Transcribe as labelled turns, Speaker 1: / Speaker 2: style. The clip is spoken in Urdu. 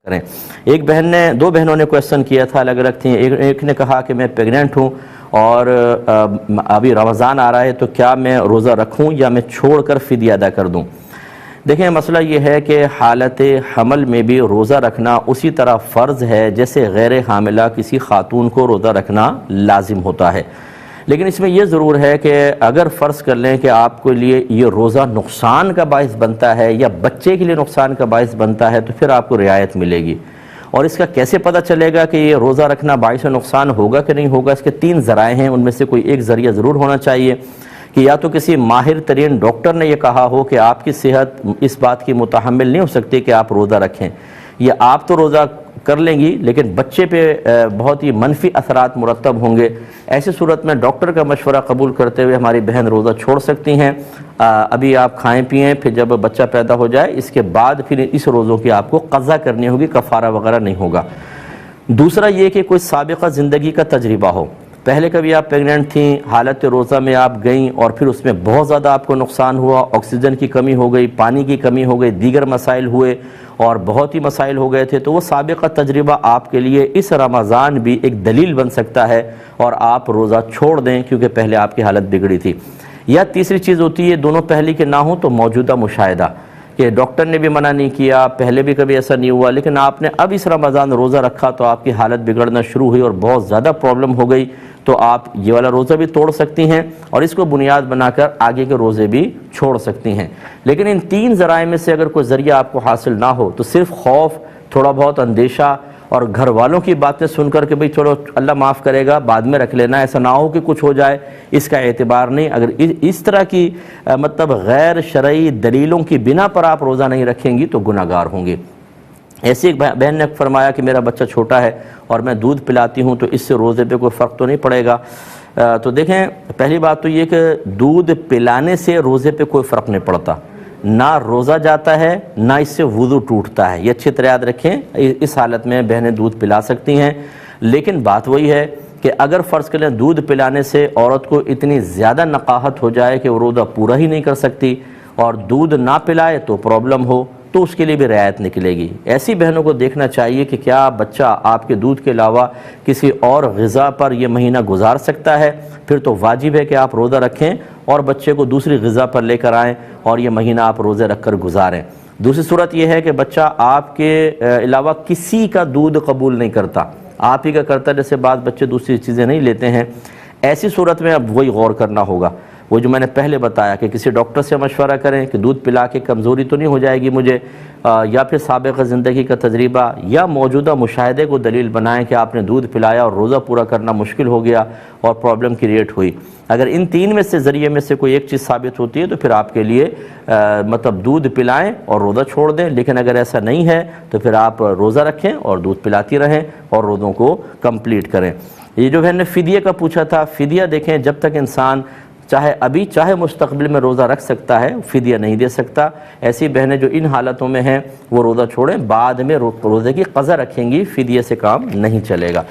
Speaker 1: کریں۔ ایک بہن نے، دو بہنوں نے کویسچن کیا تھا، الگ الگ تھیں۔ ایک نے کہا کہ میں پیگننٹ ہوں اور ابھی رمضان آ رہا ہے تو کیا میں روزہ رکھوں یا میں چھوڑ کر فدیہ ادا کر دوں؟ دیکھیں، مسئلہ یہ ہے کہ حالت حمل میں بھی روزہ رکھنا اسی طرح فرض ہے جیسے غیر حاملہ کسی خاتون کو روزہ رکھنا لازم ہوتا ہے، لیکن اس میں یہ ضرور ہے کہ اگر فرض کر لیں کہ آپ کے لیے یہ روزہ نقصان کا باعث بنتا ہے یا بچے کے لیے نقصان کا باعث بنتا ہے تو پھر آپ کو رعایت ملے گی۔ اور اس کا کیسے پتہ چلے گا کہ یہ روزہ رکھنا باعث نقصان ہوگا کہ نہیں ہوگا؟ اس کے 3 ذرائع ہیں، ان میں سے کوئی ایک ذریعہ ضرور ہونا چاہیے کہ یا تو کسی ماہر ترین ڈاکٹر نے یہ کہا ہو کہ آپ کی صحت اس بات کی متحمل نہیں ہو سکتی کہ آپ روزہ رکھیں، یا آپ تو روزہ کر لیں گی لیکن بچے پہ بہت ہی منفی اثرات مرتب ہوں گے۔ ایسی صورت میں ڈاکٹر کا مشورہ قبول کرتے ہوئے ہماری بہن روزہ چھوڑ سکتی ہیں۔ ابھی آپ کھائیں پئیں، پھر جب بچہ پیدا ہو جائے اس کے بعد پھر اس روزوں کی آپ کو قضا کرنی ہوگی، کفارہ وغیرہ نہیں ہوگا۔ دوسرا یہ کہ کوئی سابقہ زندگی کا تجربہ ہو، پہلے کبھی آپ پیگننٹ تھیں، حالت روزہ میں آپ گئیں اور پھر اس میں بہت زیادہ آپ کو نقصان ہوا، آکسیجن کی کمی ہو گئی، پانی کی کمی ہو گئی، دیگر مسائل ہوئے اور بہت ہی مسائل ہو گئے تھے، تو وہ سابقہ تجربہ آپ کے لیے اس رمضان بھی ایک دلیل بن سکتا ہے اور آپ روزہ چھوڑ دیں کیونکہ پہلے آپ کی حالت بگڑی تھی۔ یا تیسری چیز ہوتی ہے، دونوں پہلے کے نہ ہوں تو موجودہ مشاہدہ، کہ ڈاکٹر نے بھی منع نہیں کیا، پہلے بھی کبھی ایسا نہیں ہوا، لیکن آپ نے اب اس رمضان روزہ رکھا تو آپ کی حالت بگڑنا شروع ہوئی اور بہت زیادہ پرابلم ہو گئی، تو آپ یہ والا روزہ بھی توڑ سکتی ہیں اور اس کو بنیاد بنا کر آگے کے روزے بھی چھوڑ سکتی ہیں۔ لیکن ان 3 ذرائع میں سے اگر کوئی ذریعہ آپ کو حاصل نہ ہو تو صرف خوف، تھوڑا بہت اندیشہ اور گھر والوں کی باتیں سن کر کہ بھئی چلو اللہ معاف کرے گا بعد میں رکھ لینا، ایسا نہ ہو کہ کچھ ہو جائے، اس کا اعتبار نہیں۔ اگر اس طرح کی مطلب غیر شرعی دلیلوں کی بنا پر آپ روزہ نہیں رکھیں گی تو گناہ گار ہوں گے۔ ایسی ایک بہن نے فرمایا کہ میرا بچہ چھوٹا ہے اور میں دودھ پلاتی ہوں تو اس سے روزے پہ کوئی فرق تو نہیں پڑے گا؟ تو دیکھیں، پہلی بات تو یہ کہ دودھ پلانے سے روزے پہ کوئی فرق نہیں پڑتا، نہ روزہ جاتا ہے نہ اس سے وضو ٹوٹتا ہے، یہ اچھی طرح یاد رکھیں۔ اس حالت میں بہنیں دودھ پلا سکتی ہیں، لیکن بات وہی ہے کہ اگر فرض کریں دودھ پلانے سے عورت کو اتنی زیادہ نقاہت ہو جائے کہ وہ روزہ پورا ہی نہیں کر سکتی اور دودھ نہ پلائے تو پرابلم ہو تو اس کے لیے بھی رعایت نکلے گی۔ ایسی بہنوں کو دیکھنا چاہیے کہ کیا بچہ آپ کے دودھ کے علاوہ کسی اور غذا پر یہ مہینہ گزار سکتا ہے، پھر تو واجب ہے کہ آپ روزہ رکھیں اور بچے کو دوسری غذا پر لے کر آئیں اور یہ مہینہ آپ روزے رکھ کر گزاریں۔ دوسری صورت یہ ہے کہ بچہ آپ کے علاوہ کسی کا دودھ قبول نہیں کرتا، آپ ہی کا کرتا ہے، جیسے بعض بچے دوسری چیزیں نہیں لیتے ہیں۔ ایسی صورت میں اب وہی غور کرنا ہوگا، وہ جو میں نے پہلے بتایا کہ کسی ڈاکٹر سے مشورہ کریں کہ دودھ پلا کے کمزوری تو نہیں ہو جائے گی مجھے، یا پھر سابقہ زندگی کا تجربہ یا موجودہ مشاہدے کو دلیل بنائیں کہ آپ نے دودھ پلایا اور روزہ پورا کرنا مشکل ہو گیا اور پرابلم کریٹ ہوئی۔ اگر ان 3 میں سے ذریعے میں سے کوئی ایک چیز ثابت ہوتی ہے تو پھر آپ کے لیے مطلب دودھ پلائیں اور روزہ چھوڑ دیں، لیکن اگر ایسا نہیں ہے تو پھر آپ روزہ رکھیں اور دودھ پلاتی رہیں اور روزوں کو کمپلیٹ کریں۔ یہ جو ہے نے فدیہ کا پوچھا تھا، فدیہ دیکھیں جب تک انسان چاہے ابھی چاہے مستقبل میں روزہ رکھ سکتا ہے، فدیہ نہیں دے سکتا۔ ایسی بہنیں جو ان حالتوں میں ہیں وہ روزہ چھوڑیں، بعد میں روزے کی قضا رکھیں گی، فدیہ سے کام نہیں چلے گا۔